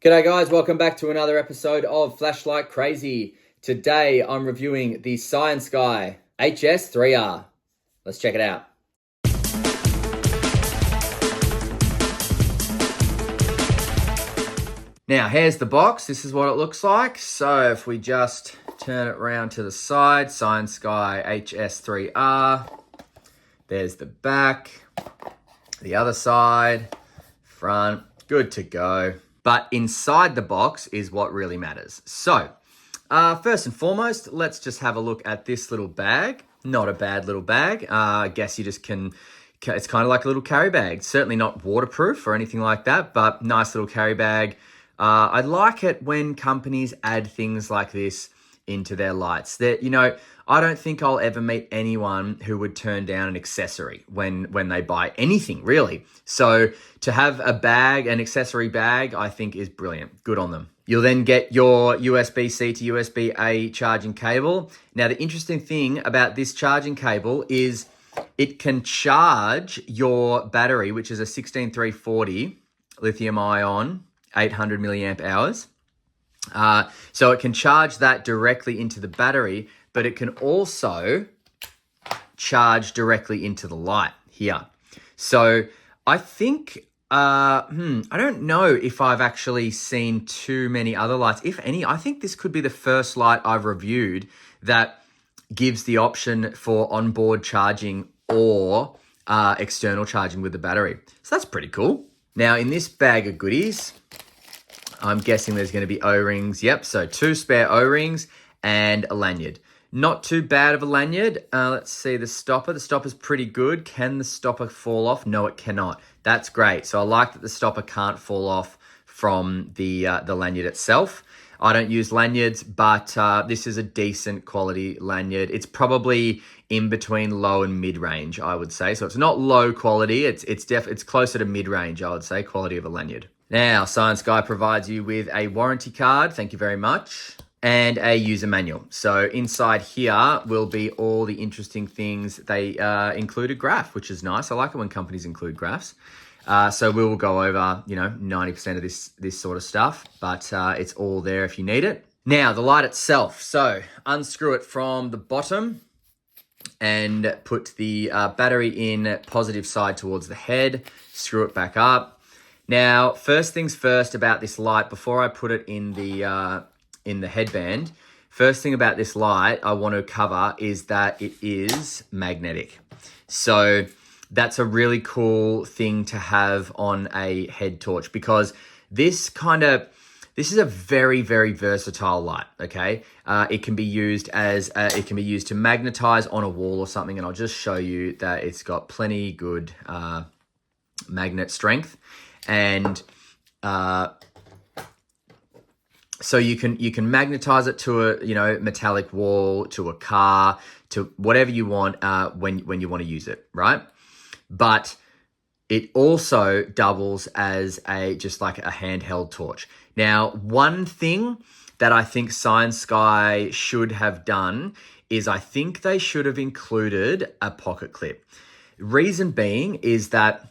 G'day guys, welcome back to another episode of Flashlight Crazy. Today I'm reviewing the Cyansky HS3R. Let's check it out. Now here's the box, this is what it looks like. So if we just turn it around to the side, Cyansky HS3R. There's the back, the other side, front, good to go. But inside the box is what really matters. So, first and foremost, let's just have a look at this little bag. Not a bad little bag. I guess you just can, it's kind of like a little carry bag. Certainly not waterproof or anything like that, but nice little carry bag. I like it when companies add things like this into their lights. That, I don't think I'll ever meet anyone who would turn down an accessory when they buy anything, really. So to have a bag, an accessory bag, I think is brilliant. Good on them. You'll then get your USB-C to USB-A charging cable. Now, the interesting thing about this charging cable is it can charge your battery, which is a 16340 lithium ion, 800 milliamp hours. So it can charge that directly into the battery, but it can also charge directly into the light here. So I think, I don't know if I've actually seen too many other lights. If any, I think this could be the first light I've reviewed that gives the option for onboard charging or external charging with the battery. So that's pretty cool. Now in this bag of goodies, I'm guessing there's going to be O-rings. Yep, so 2 spare O-rings and a lanyard. Not too bad of a lanyard. Let's see the stopper. The stopper's pretty good. Can the stopper fall off? No, it cannot. That's great. So I like that the stopper can't fall off from the lanyard itself. I don't use lanyards, but this is a decent quality lanyard. It's probably in between low and mid-range, I would say. So it's not low quality. It's closer to mid-range, I would say, quality of a lanyard. Now, Cyansky provides you with a warranty card. Thank you very much. And a user manual. So inside here will be all the interesting things. They include a graph, which is nice. I like it when companies include graphs. So we will go over, 90% of this sort of stuff, but it's all there if you need it. Now, the light itself. So unscrew it from the bottom and put the battery in positive side towards the head. Screw it back up. Now, first things first about this light, before I put it in the headband, first thing about this light I want to cover is that it is magnetic. So that's a really cool thing to have on a head torch, because this is a very, very versatile light. Okay, it can be used to magnetize on a wall or something, and I'll just show you that it's got plenty good magnet strength, and so you can magnetize it to a metallic wall, to a car, to whatever you want when you want to use it, right? But it also doubles as just like a handheld torch. Now, one thing that I think Cyansky should have done is I think they should have included a pocket clip. Reason being is that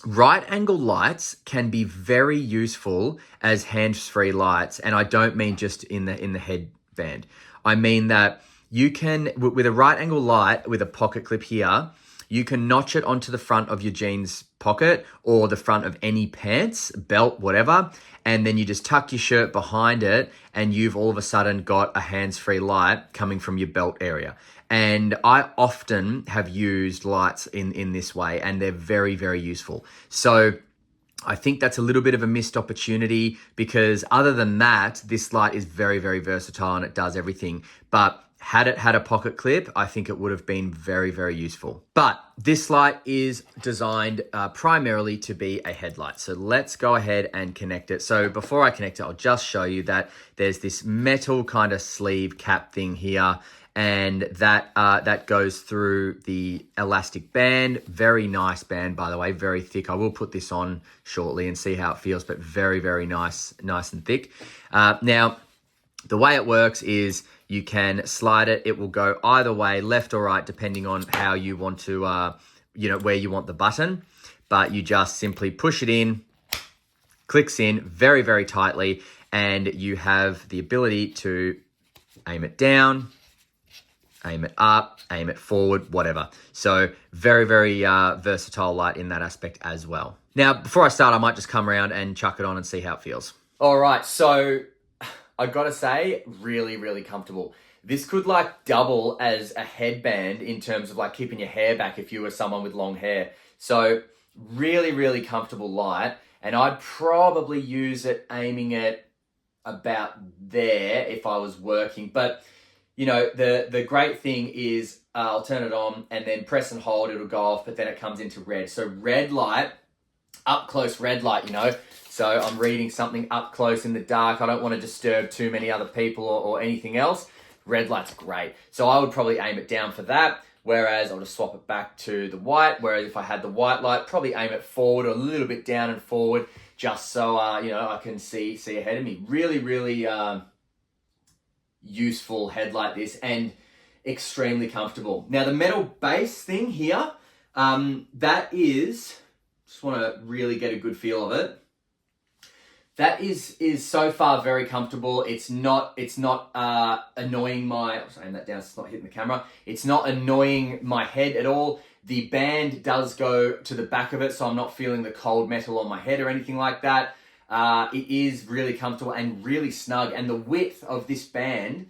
right angle lights can be very useful as hands-free lights, and I don't mean just in the headband. I mean that you can, with a right angle light with a pocket clip here, you can notch it onto the front of your jeans pocket or the front of any pants, belt, whatever, and then you just tuck your shirt behind it and you've all of a sudden got a hands-free light coming from your belt area. And I often have used lights in this way, and they're very, very useful. So I think that's a little bit of a missed opportunity, because other than that, this light is very, very versatile and it does everything. But had it had a pocket clip, I think it would have been very, very useful. But this light is designed primarily to be a headlight. So let's go ahead and connect it. So before I connect it, I'll just show you that there's this metal kind of sleeve cap thing here, and that goes through the elastic band. Very nice band, by the way, very thick. I will put this on shortly and see how it feels, but very, very nice and thick. Now, the way it works is you can slide it. It will go either way, left or right, depending on how you want to, where you want the button. But you just simply push it in, clicks in very, very tightly, and you have the ability to aim it down, aim it up, aim it forward, whatever. So very, very versatile light in that aspect as well. Now, before I start, I might just come around and chuck it on and see how it feels. All right, so I gotta say, really, really comfortable. This could like double as a headband in terms of like keeping your hair back if you were someone with long hair. So really, really comfortable light. And I'd probably use it aiming it about there if I was working. But you know, the great thing is I'll turn it on and then press and hold, it'll go off, but then it comes into red. So red light, up close red light, you know. So I'm reading something up close in the dark. I don't want to disturb too many other people or anything else. Red light's great. So I would probably aim it down for that, whereas I'll just swap it back to the white. Whereas if I had the white light, probably aim it forward, or a little bit down and forward, just so, you know, I can see ahead of me. Really, really useful headlight this, and extremely comfortable. Now the metal base thing here, that is, just want to really get a good feel of it. That is so far very comfortable. It's not annoying my, I'm saying that down so it's not hitting the camera. It's not annoying my head at all. The band does go to the back of it, so I'm not feeling the cold metal on my head or anything like that. It is really comfortable and really snug, and the width of this band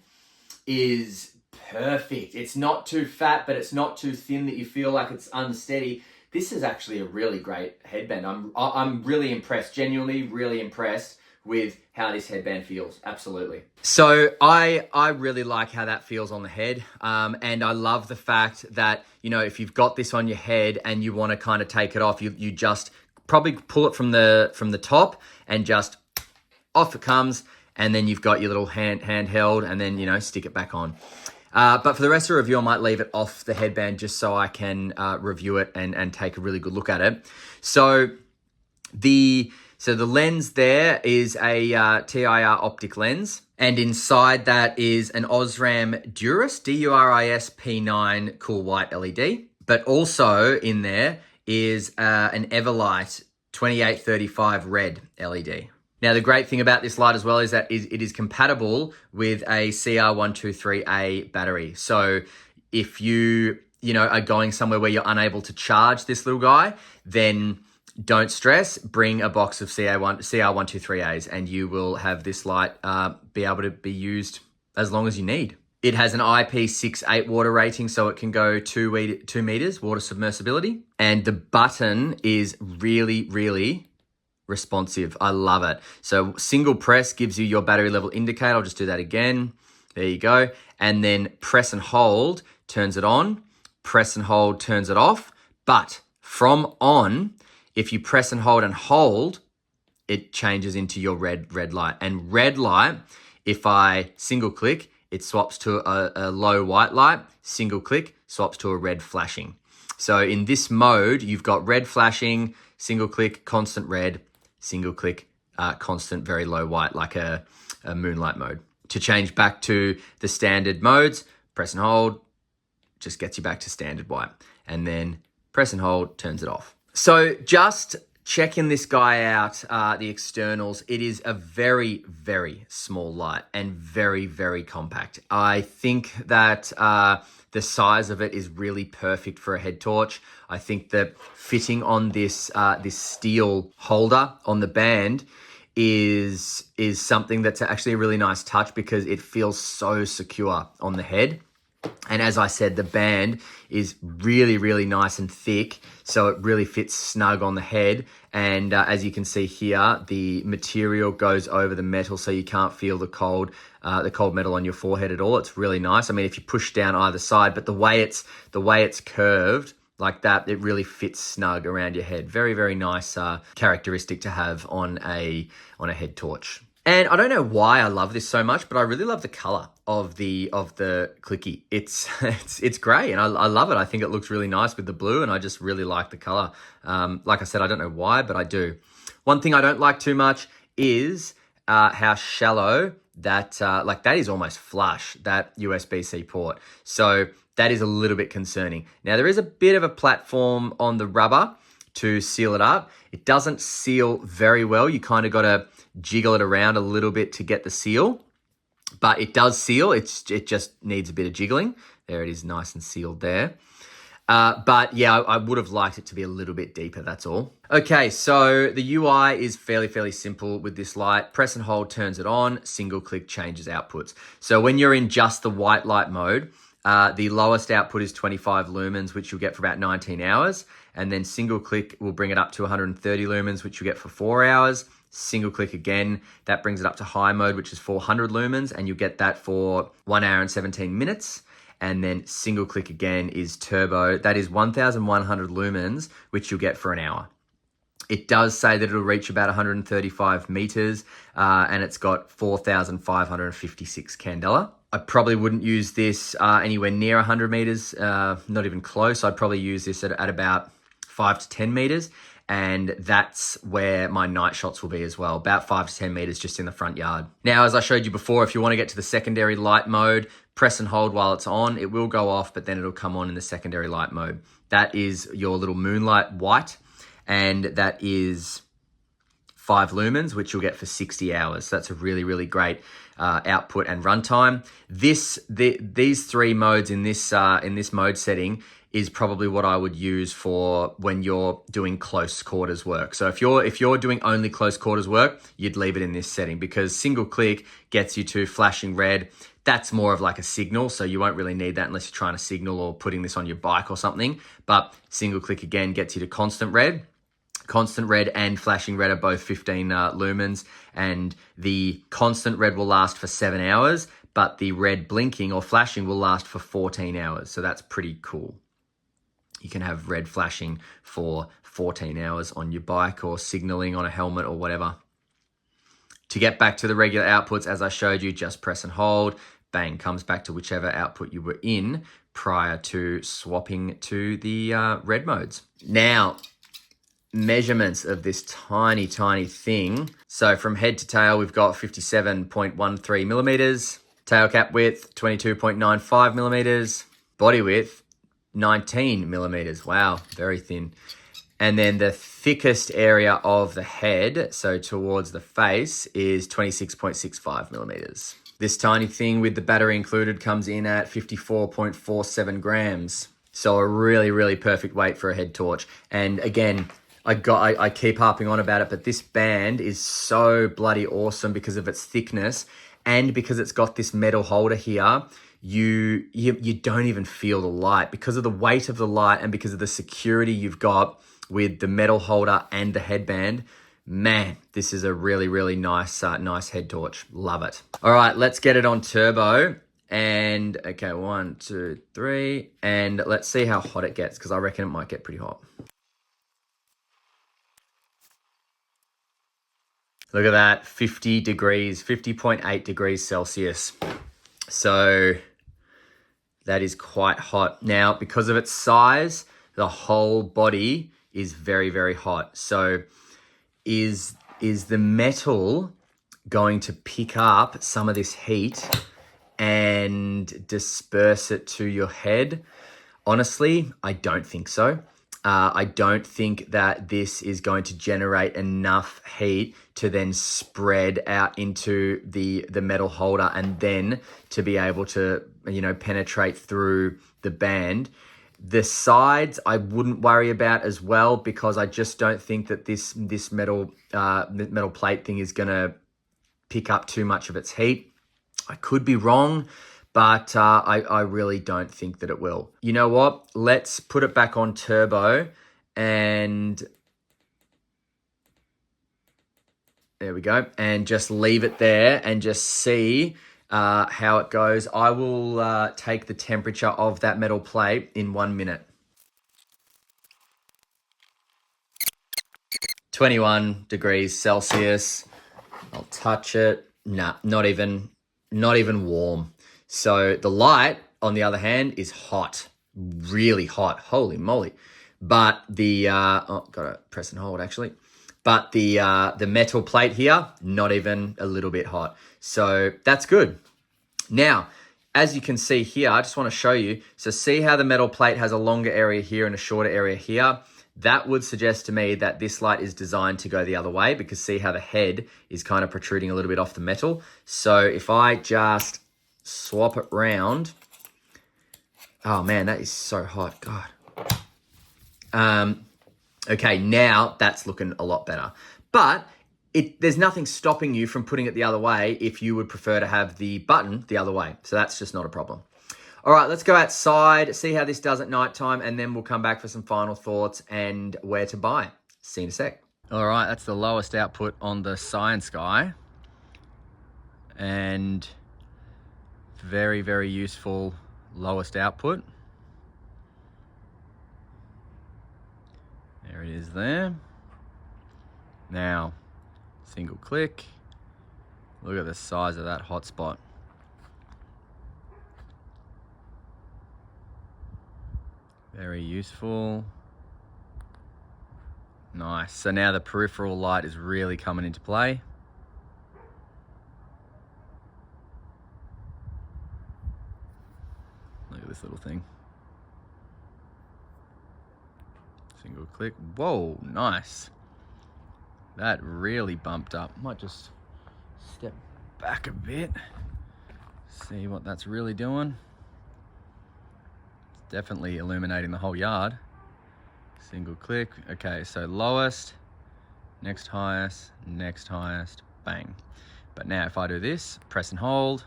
is perfect. It's not too fat, but it's not too thin that you feel like it's unsteady. This is actually a really great headband. I'm really impressed, genuinely really impressed with how this headband feels. Absolutely. So I really like how that feels on the head. And I love the fact that, you know, if you've got this on your head and you want to kind of take it off, you just probably pull it from the top and just off it comes. And then you've got your little handheld, and then, you know, stick it back on. But for the rest of the review, I might leave it off the headband just so I can review it and take a really good look at it. So the lens there is a TIR optic lens, and inside that is an Osram Duris, Duris P9 cool white LED. But also in there is an Everlight 2835 red LED. Now, the great thing about this light as well is that it is compatible with a CR123A battery. So if you are going somewhere where you're unable to charge this little guy, then don't stress. Bring a box of CR123As and you will have this light be able to be used as long as you need. It has an IP68 water rating, so it can go 2 meters water submersibility. And the button is really, really responsive. I love it. So single press gives you your battery level indicator. I'll just do that again. There you go. And then press and hold turns it on. Press and hold turns it off. But from on, if you press and hold, it changes into your red light. And red light, if I single click, it swaps to a low white light. Single click swaps to a red flashing. So in this mode, you've got red flashing, single click, constant red, single click, constant, very low white, like a moonlight mode. To change back to the standard modes, press and hold, just gets you back to standard white. And then press and hold turns it off. So just checking this guy out, the externals, it is a very, very small light and very, very compact. I think that the size of it is really perfect for a head torch. I think that fitting on this steel holder on the band is something that's actually a really nice touch because it feels so secure on the head. And as I said, the band is really, really nice and thick, so it really fits snug on the head. And as you can see here, the material goes over the metal, so you can't feel the cold metal on your forehead at all. It's really nice. I mean, if you push down either side, but the way it's curved like that, it really fits snug around your head. Very, very nice characteristic to have on a head torch. And I don't know why I love this so much, but I really love the color of the clicky. It's grey, and I love it. I think it looks really nice with the blue, and I just really like the color. Like I said, I don't know why, but I do. One thing I don't like too much is how shallow that that is almost flush, that USB-C port. So that is a little bit concerning. Now there is a bit of a platform on the rubber to seal it up. It doesn't seal very well. You kind of got to jiggle it around a little bit to get the seal, but it does seal. It just needs a bit of jiggling. There it is, nice and sealed there. But yeah, I would have liked it to be a little bit deeper, that's all. Okay, so the UI is fairly simple with this light. Press and hold turns it on, single click changes outputs. So when you're in just the white light mode, the lowest output is 25 lumens, which you'll get for about 19 hours. And then single click will bring it up to 130 lumens, which you get for 4 hours. Single click again, that brings it up to high mode, which is 400 lumens, and you get that for 1 hour and 17 minutes. And then single click again is turbo. That is 1,100 lumens, which you'll get for an hour. It does say that it'll reach about 135 meters, and it's got 4,556 candela. I probably wouldn't use this anywhere near 100 meters, not even close. I'd probably use this at about 5 to 10 meters. And that's where my night shots will be as well, about 5 to 10 meters just in the front yard. Now, as I showed you before, if you want to get to the secondary light mode, press and hold while it's on. It will go off, but then it'll come on in the secondary light mode. That is your little moonlight white, and that is 5 lumens, which you'll get for 60 hours. So that's a really great output and runtime. These three modes in this mode setting is probably what I would use for when you're doing close quarters work. So if you're doing only close quarters work, you'd leave it in this setting, because single click gets you to flashing red. That's more of like a signal, so you won't really need that unless you're trying to signal or putting this on your bike or something. But single click again gets you to constant red. Constant red and flashing red are both 15 lumens, and the constant red will last for 7 hours, but the red blinking or flashing will last for 14 hours. So that's pretty cool. You can have red flashing for 14 hours on your bike or signaling on a helmet or whatever. To get back to the regular outputs, as I showed you, just press and hold. Bang, comes back to whichever output you were in prior to swapping to the red modes. Now, measurements of this tiny thing. So from head to tail, we've got 57.13 millimeters. Tail cap width, 22.95 millimeters. Body width, 19 millimeters. Wow, very thin. And then the thickest area of the head, so towards the face, is 26.65 millimeters. This tiny thing with the battery included comes in at 54.47 grams. So a really perfect weight for a head torch. And again, I keep harping on about it, but this band is so bloody awesome because of its thickness and because it's got this metal holder here. You don't even feel the light because of the weight of the light and because of the security you've got with the metal holder and the headband. Man, this is a really nice head torch. Love it. All right, let's get it on turbo. And okay, 1, 2, 3, and let's see how hot it gets, because I reckon it might get pretty hot. Look at that, 50 degrees, 50.8 degrees Celsius. So that is quite hot. Now, because of its size, the whole body is very hot. So is the metal going to pick up some of this heat and disperse it to your head? Honestly, I don't think so. I don't think that this is going to generate enough heat to then spread out into the metal holder and then to be able to, penetrate through the band. The sides I wouldn't worry about as well, because I just don't think that this metal plate thing is going to pick up too much of its heat. I could be wrong, but I really don't think that it will. You know what? Let's put it back on turbo, and there we go. And just leave it there and just see how it goes. I will take the temperature of that metal plate in 1 minute. 21 degrees Celsius. I'll touch it. Nah, not even warm. So the light, on the other hand, is hot, really hot. Holy moly. But the, gotta press and hold actually. But the metal plate here, not even a little bit hot. So that's good. Now, as you can see here, I just want to show you. So see how the metal plate has a longer area here and a shorter area here. that would suggest to me that this light is designed to go the other way, because see how the head is kind of protruding a little bit off the metal. So if I just swap it round, oh man, that is so hot, God. Okay, now that's looking a lot better. But there's nothing stopping you from putting it the other way if you would prefer to have the button the other way. So that's just not a problem. All right, let's go outside, see how this does at nighttime, and then we'll come back for some final thoughts and where to buy. See you in a sec. All right, that's the lowest output on the Cyansky. And very, very useful lowest output. There it is there. Now, single click. Look at the size of that hotspot. Very useful. Nice. So now the peripheral light is really coming into play. Look at this little thing. Single click. Whoa, nice. That really bumped up. Might just step back a bit. See what that's really doing. It's definitely illuminating the whole yard. Single click. Okay, so lowest, next highest, bang. But now if I do this, press and hold.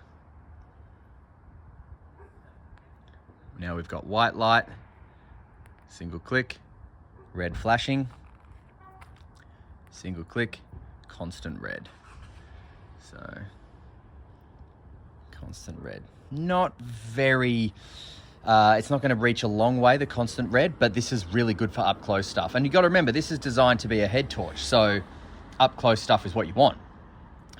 Now we've got white light, single click, red flashing, single click, constant red. So, constant red. Not very, it's not gonna reach a long way, the constant red, but this is really good for up close stuff. And you gotta remember, this is designed to be a head torch, so up close stuff is what you want.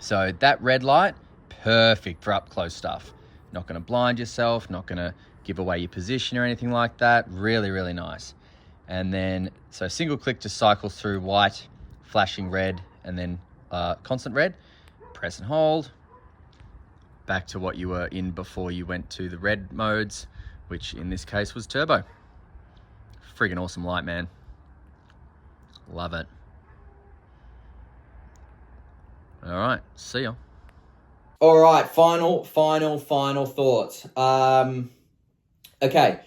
So that red light, perfect for up close stuff. Not gonna blind yourself, not gonna give away your position or anything like that. Really, really nice. And then, so single click just cycles through white, flashing red, and then constant red. Press and hold. Back to what you were in before you went to the red modes, which in this case was turbo. Friggin' awesome light, man. Love it. All right, see ya. All right, final thoughts. Okay,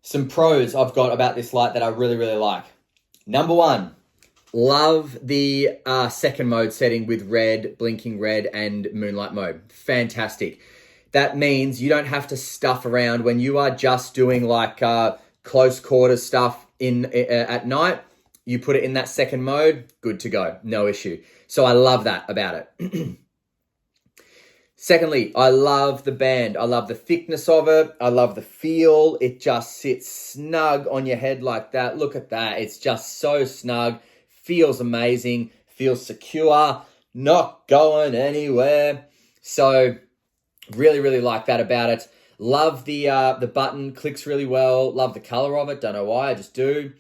some pros I've got about this light that I really, really like. Number one, love the second mode setting with red, blinking red, and moonlight mode. Fantastic. That means you don't have to stuff around when you are just doing like close quarters stuff at night. You put it in that second mode, good to go, no issue. So I love that about it. Secondly, I love the band. I love the thickness of it. I love the feel. It just sits snug on your head like that. Look at that. It's just so snug. Feels amazing. Feels secure. Not going anywhere. So really, really like that about it. Love the button. Clicks really well. Love the color of it. Don't know why. I just do.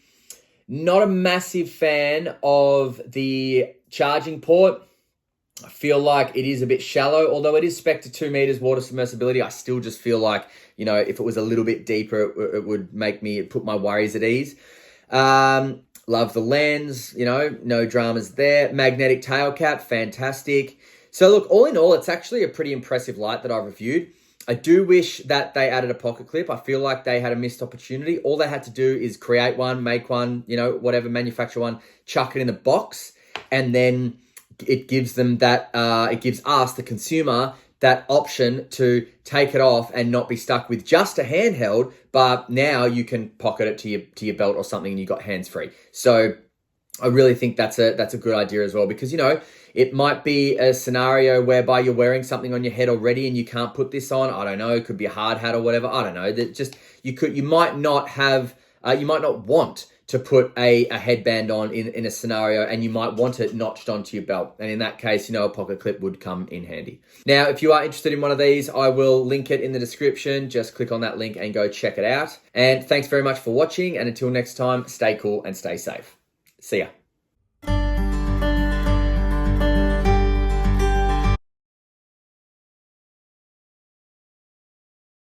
Not a massive fan of the charging port. I feel like it is a bit shallow, although it is spec to 2 meters water submersibility. I still just feel like, you know, if it was a little bit deeper, it would make me put my worries at ease. Love the lens, you know, no dramas there. Magnetic tail cap, fantastic. So look, all in all, it's actually a pretty impressive light that I've reviewed. I do wish that they added a pocket clip. I feel like they had a missed opportunity. All they had to do is create one, make one, you know, whatever, manufacture one, chuck it in the box, and then it gives them that, it gives us, the consumer, that option to take it off and not be stuck with just a handheld, but now you can pocket it to your belt or something and you got hands free. So I really think that's a good idea as well, because, you know, it might be a scenario whereby you're wearing something on your head already and you can't put this on. I don't know. It could be a hard hat or whatever. I don't know. That just, you might not have, you might not want to put a headband on in a scenario, and you might want it notched onto your belt. And in that case, you know, a pocket clip would come in handy. Now, if you are interested in one of these, I will link it in the description. Just click on that link and go check it out. And thanks very much for watching. And until next time, stay cool and stay safe. See ya.